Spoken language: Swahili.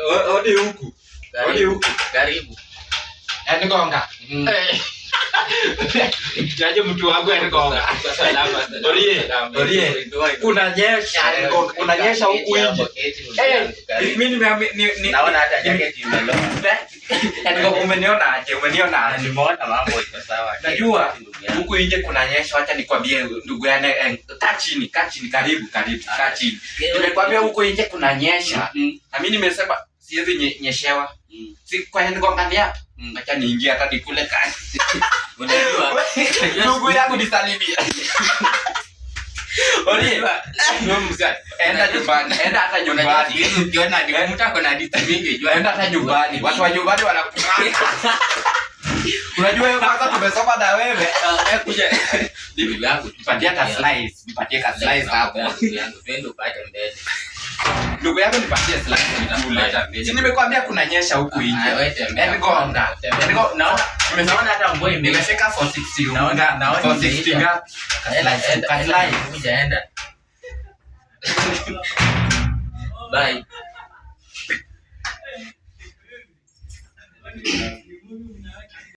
Odi huku. Odi huku. Karibu. Gonga. Jaje mtu wangu gonga. Salama. Orie. Kunanyesha huku nje. Mimi naona hata jacket imeloa. Umeniona aje? Nimeona mambo iko sawa. Najua huku nje kunanyesha, acha nikwambie ndugu yangu, kaa chini, karibu, kaa chini. Nimekwambia huku nje kunanyesha. Na mimi nimesema siwezi nyeshewa. Si kwa gonga hapa. Acha niingie hata nikule kazi. Unajua ndugu yangu nisalimia. Orie, enda nyumbani, enda hata nyumbani. Ukiona ni mtu ako na hadithi mingi, jua enda hata nyumbani. Watu wa nyumbani wanakupanga. Unajua wewe kwanza tumesoma na wewe. Kuja bibi yangu nipatie ka slice hapo. Twende upate mbele. Ndugu yangu nipatie slice. Si nimekwambia kunanyesha huku nje. Gonga. Naona hata mvua imefika 460. Naona 460 ngapi? Ka slice hujaenda. Bye.